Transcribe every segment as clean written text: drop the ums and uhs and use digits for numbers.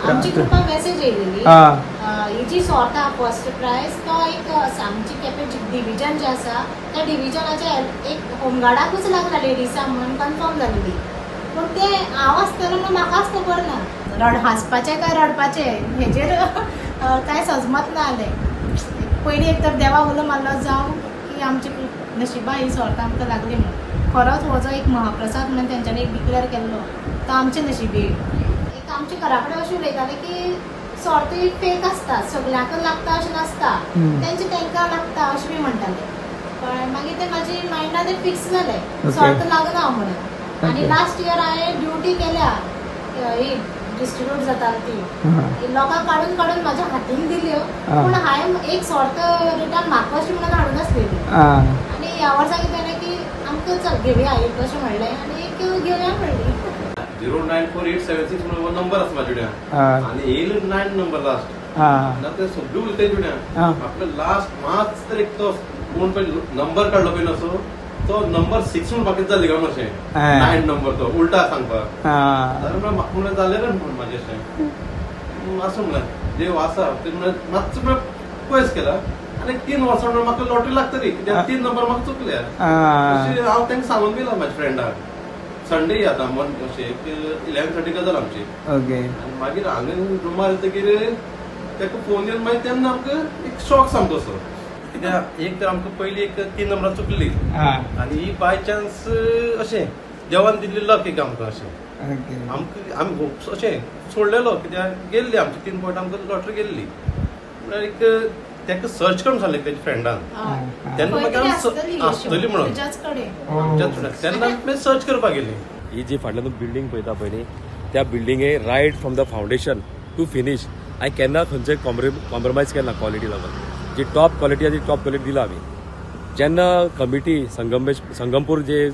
आमची कृपा मेसेज येयलेली ही जी सॉर्टा first price तो एक आमची केपें डिविजन जे आसा त्या डिविजनाच्या एक होमगार्डाकूच लागला लेडीजांक म्हणून कन्फर्म जाल्ली पूण ते हांव आसतना म्हाकाच खबर ना हांसपाचें काय रडपाचें हेजेर कांय सजमत ना जालें पयलीं एक तर देवा उलो मारलो जावं की आमची नशिबा ही सॉर्टा आमकां लागली म्हणून खरोच हो जो एक महाप्रसाद म्हणून तेंच्यांनी एक डिक्लेअर केल्लो तो आमचे नशिबी एक आमच्या घरा कडेन अशें उलयताले की सॉर्ट ही फेक आसता सगळ्यांक लागता अशें नासता तेंचे तांकां लागता अशें बी म्हणटाले पण मागीर ते म्हाजी मायंडान ते फिक्स जालें सॉर्ट लागना म्हणून आनी लास्ट इयर हांवें ड्युटी केल्या ही डिस्ट्रिब्यूट जाता ती लोकांक काडून काडून म्हाज्या हातीन दिल्यो पूण हांवें एक सॉर्ट रिटर्न म्हाका अशी म्हणून हाडून नासलेली आनी ह्या वर्सा कितें जालें की आमकां चल घेवया एक अशें म्हणलें आनी एक घेवया म्हणली 09487 म्हणून नंबर आसा म्हाजे कडेन आनी 89 नंबर लास्ट ना ते सगळे उलते जुड्या आपले लास्ट मार्च तर एक तो कोण पळय नंबर काडलो पळय असो तो नंबर 6 म्हणून बाकी जाल्ले काय अशें 9 नंबर तो उलटा सांगपाक जाल्यार म्हाका म्हणलें जालें रे म्हणून म्हाजें अशें असो म्हणलें जे आसा ते म्हणलें मातसो पयस केला आनी 3 वर्सां म्हणून म्हाका लॉटरी लागतली कित्याक 3 नंबर म्हाका चुकल्या अशें हांव तांकां सांगून दिला म्हाज्या फ्रेंडाक संडे आता मन अशें 11:30 गजाल आमची आनी मागीर हांगा रुमार येतकीर ताका फोन येवन मागीर तेन्ना आमकां एक शॉक सामको असो कित्याक एक तर आमकां पयलीं एक 3 नंबरां चुकली आनी ही बाय चान्स अशें देवान दिल्ली लक एक आमकां अशें आमकां आमी अशें सोडलेलो कित्याक गेल्ली आमची 3 पॉयंट आमकां लॉटरी गेल्ली म्हळ्यार एक ताका सर्च करून सांगलें तेज्या फ्रेंडान तेन्ना मागीर आसतली म्हणून तेन्ना आमी सर्च करपाक गेली ही जी फाटल्यान बिल्डींग पळयता पळय न्ही त्या बिल्डिंगे right from the foundation to finish हांवें केन्ना खंयचें कॉम्प्रोमायज केन्ना क्वॉलिटी लागून जी टॉप क्वॉलिटी आसा ती टॉप क्वॉलिटी दिला आमी जेन्ना कमिटी संगमपूर जे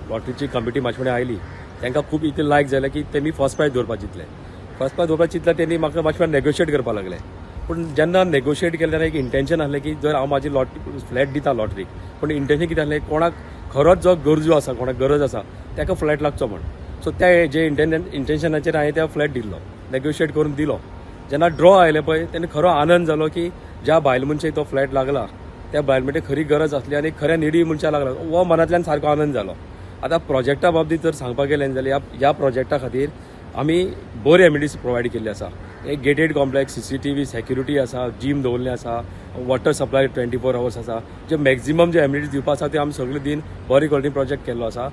लॉटरीची कमिटी म्हाजे कडेन आयली तांकां खूब इतलें लायक जालें की तेमी फर्स्ट प्रायज दवरपाक चिंतलें फर्स्ट प्रायज दवरपाक चिंतलें तेणी म्हाका म्हाजे कडेन नेगोशिएट करपाक लागले पूण जेन्ना नेगोशिएट केलें तेन्ना एक इंटेंशन आसलें की जर हांव म्हाजी फ्लॅट दिता लॉटरीक पूण इंटेंशन कितें आसलें कोणाक खरोच जो गरजो आसा कोणाक गरज आसा ताका फ्लॅट लागचो म्हण सो त्या जे इंटेंशनाचेर हांवें त्या फ्लॅट दिल्लो नेगोशिएट करून दिलो जेन्ना ड्रॉ आयले पळय तेन्ना खरो आनंद जालो की ज्या बायल मनशाक तो फ्लॅट लागला त्या बायल मनशाक खरी गरज आसली आनी खऱ्या निडी मनशाक लागला हो मनांतल्यान सारको आनंद जालो आतां प्रोजेक्टा बाबतींत जर सांगपाक गेलें जाल्यार ह्या प्रोजेक्टा खातीर आमी बरे एमिनिटीज प्रोवायड केल्ले आसा एक गेटेड कॉम्प्लेक्स CCTV सेक्युरिटी आसा जीम दवरलें आसा वॉटर सप्लाय 24 hours आसा जे मॅक्झिमम जे एमिनिटीज दिवपाक आसा ते आमी सगळे दिन बरे क्वॉलिटी प्रोजेक्ट केल्लो आसा